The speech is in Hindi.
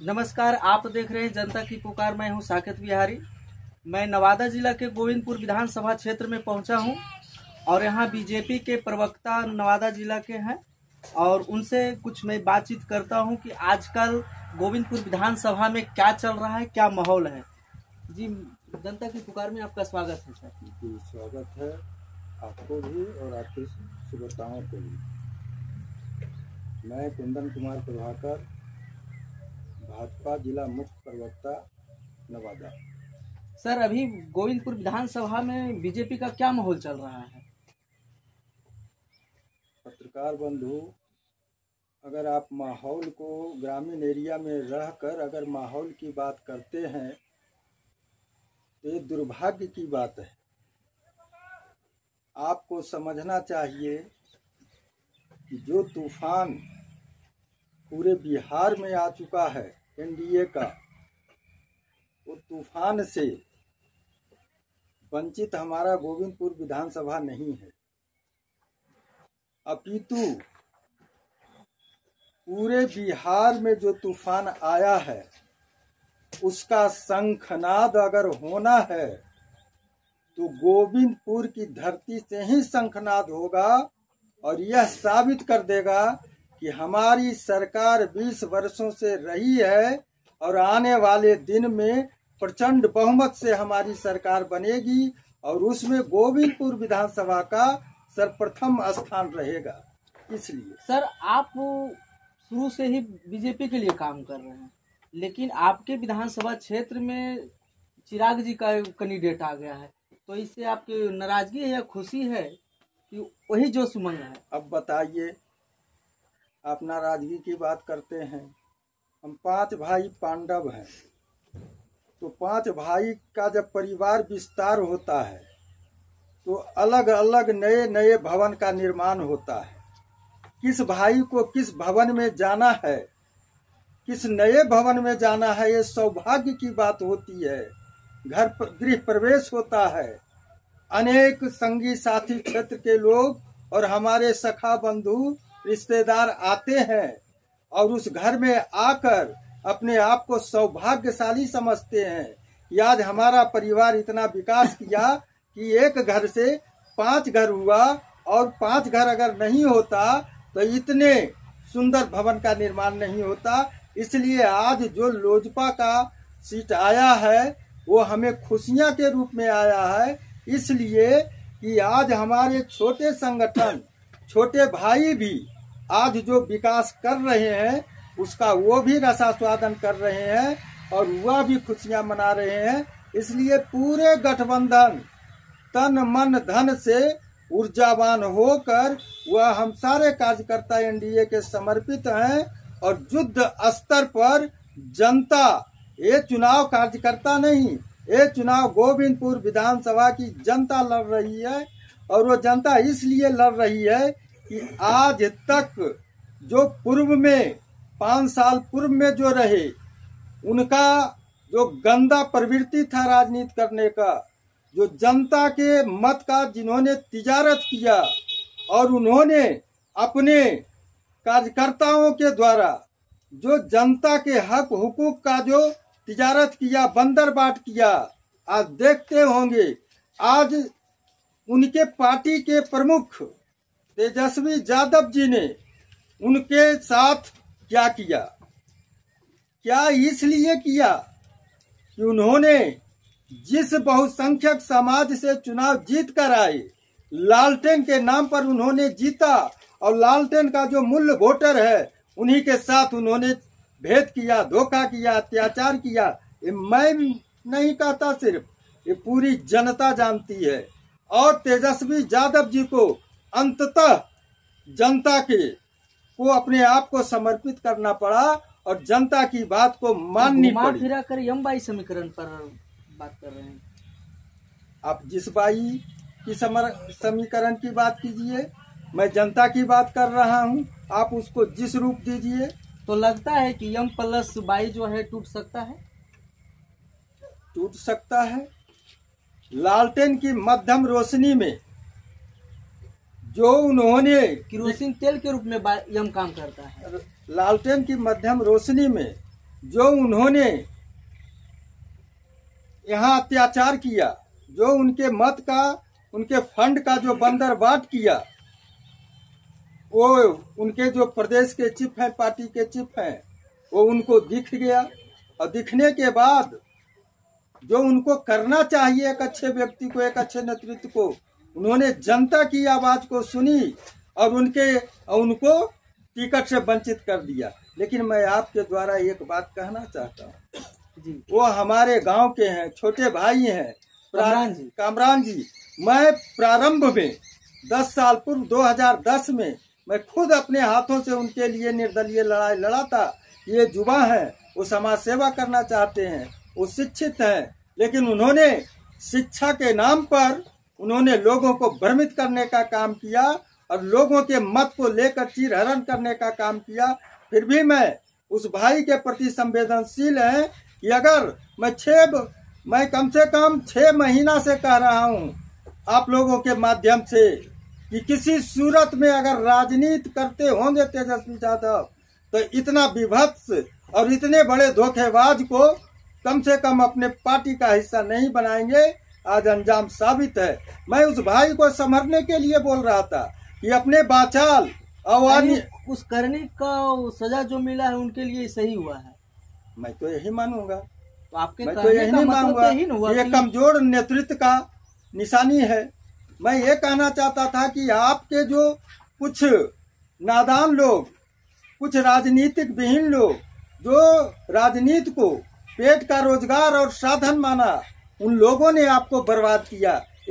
नमस्कार, आप देख रहे हैं जनता की पुकार। मैं हूं साकेत बिहारी। मैं नवादा जिला के गोविंदपुर विधानसभा क्षेत्र में पहुंचा हूं और यहां बीजेपी के प्रवक्ता नवादा जिला के हैं और उनसे कुछ मैं बातचीत करता हूं कि आजकल गोविंदपुर विधानसभा में क्या चल रहा है, क्या माहौल है। जी, जनता की पुकार में आपका स्वागत है सर। जी, स्वागत है आपको भी और आपके श्रोताओं को भी। मैं कुंदन कुमार प्रभाकर, भाजपा जिला मुख्य प्रवक्ता नवादा। सर, अभी गोविंदपुर विधानसभा में बीजेपी का क्या माहौल चल रहा है? पत्रकार बंधु, अगर आप माहौल को ग्रामीण एरिया में रहकर अगर माहौल की बात करते हैं तो ये दुर्भाग्य की बात है। आपको समझना चाहिए कि जो तूफान पूरे बिहार में आ चुका है एनडीए का, वो तूफान से वंचित हमारा गोविंदपुर विधानसभा नहीं है, अपितु पूरे बिहार में जो तूफान आया है उसका शंखनाद अगर होना है तो गोविंदपुर की धरती से ही शंखनाद होगा और यह साबित कर देगा कि हमारी सरकार 20 वर्षों से रही है और आने वाले दिन में प्रचंड बहुमत से हमारी सरकार बनेगी और उसमें गोविंदपुर विधानसभा का सर्वप्रथम स्थान रहेगा। इसलिए सर, आप शुरू से ही बीजेपी के लिए काम कर रहे हैं, लेकिन आपके विधानसभा क्षेत्र में चिराग जी का कैंडिडेट आ गया है, तो इससे आपकी नाराजगी है या खुशी है कि वही जोश उमंग है? अब बताइए, आप नाराजगी की बात करते हैं। हम 5 भाई पांडव हैं, तो 5 भाई का जब परिवार विस्तार होता है तो अलग अलग नए नए भवन का निर्माण होता है। किस भाई को किस भवन में जाना है, किस नए भवन में जाना है, ये सौभाग्य की बात होती है। गृह प्रवेश होता है, अनेक संगी साथी क्षेत्र के लोग और हमारे सखा बंधु रिश्तेदार आते हैं और उस घर में आकर अपने आप को सौभाग्यशाली समझते हैं कि आज हमारा परिवार इतना विकास किया कि एक घर से 5 घर हुआ और 5 घर अगर नहीं होता तो इतने सुंदर भवन का निर्माण नहीं होता। इसलिए आज जो लोजपा का सीट आया है वो हमें खुशियां के रूप में आया है, इसलिए कि आज हमारे छोटे संगठन, छोटे भाई भी आज जो विकास कर रहे हैं उसका वो भी रसास्वादन कर रहे हैं और वह भी खुशियां मना रहे हैं। इसलिए पूरे गठबंधन तन मन धन से ऊर्जावान होकर वह हम सारे कार्यकर्ता एनडीए के समर्पित हैं और युद्ध स्तर पर जनता, ये चुनाव कार्यकर्ता नहीं, ये चुनाव गोविंदपुर विधानसभा की जनता लड़ रही है और वो जनता इसलिए लड़ रही है कि आज तक जो पूर्व में 5 साल पूर्व में जो रहे उनका जो गंदा प्रवृत्ति था राजनीति करने का, जो जनता के मत का जिन्होंने तिजारत किया और उन्होंने अपने कार्यकर्ताओं के द्वारा जो जनता के हक हुकूक का जो तिजारत किया, बंदरबाट किया, आज देखते होंगे आज उनके पार्टी के प्रमुख तेजस्वी यादव जी ने उनके साथ क्या किया। क्या इसलिए किया कि उन्होंने जिस बहुसंख्यक समाज से चुनाव जीत कर आए, लालटेन के नाम पर उन्होंने जीता और लालटेन का जो मूल्य वोटर है उन्हीं के साथ उन्होंने भेद किया, धोखा किया, अत्याचार किया। ये मैं नहीं कहता, सिर्फ ये पूरी जनता जानती है और तेजस्वी यादव जी को अंततः जनता को अपने आप को समर्पित करना पड़ा और जनता की बात को माननी पड़ी। फिरा कर यमबाई समीकरण पर बात कर रहे हैं आप। जिस बाई की समीकरण की बात कीजिए, मैं जनता की बात कर रहा हूं, आप उसको जिस रूप दीजिए। तो लगता है कि M+22 जो है टूट सकता है? टूट सकता है। लालटेन की मध्यम रोशनी में जो उन्होंने केरोसिन तेल के रूप में यम काम करता है। लालटेन की मध्यम रोशनी में जो उन्होंने यहाँ अत्याचार किया, जो उनके मत का, उनके फंड का जो बंदरबाट किया, वो उनके जो प्रदेश के चीफ हैं, पार्टी के चीफ हैं, वो उनको दिख गया। और दिखने के बाद जो उनको करना चाहिए एक अच्छे व्यक्ति को, एक अच्छे नेतृत्व को, उन्होंने जनता की आवाज को सुनी और उनको टिकट से वंचित कर दिया। लेकिन मैं आपके द्वारा एक बात कहना चाहता हूँ, वो हमारे गांव के हैं, छोटे भाई हैं, कामरान जी। मैं प्रारंभ में 10 साल पूर्व 2010 में मैं खुद अपने हाथों से उनके लिए निर्दलीय लड़ाई लड़ा था। ये युवा हैं, वो समाज सेवा करना चाहते हैं, वो शिक्षित हैं, लेकिन उन्होंने शिक्षा के नाम पर उन्होंने लोगों को भ्रमित करने का काम किया और लोगों के मत को लेकर चीरहरण करने का काम किया। फिर भी मैं उस भाई के प्रति संवेदनशील है कि अगर मैं कम से कम 6 महीना से कह रहा हूँ आप लोगों के माध्यम से कि किसी सूरत में अगर राजनीति करते होंगे तेजस्वी यादव, तो इतना विभत्स और इतने बड़े धोखेबाज को कम से कम अपने पार्टी का हिस्सा नहीं बनाएंगे। आज अंजाम साबित है। मैं उस भाई को संभरने के लिए बोल रहा था कि अपने बाचाल और उस करने का सजा जो मिला है उनके लिए सही हुआ है। मैं तो यही मानूंगा। तो आपके मैं तो यही नहीं मानूंगा। ये कमजोर नेतृत्व का निशानी है। मैं ये कहना चाहता था कि आपके जो कुछ नादान लोग, कुछ राजनीतिक विहीन लोग, जो राजनीति को पेट का रोजगार और साधन माना, उन लोगों ने आपको बर्बाद किया।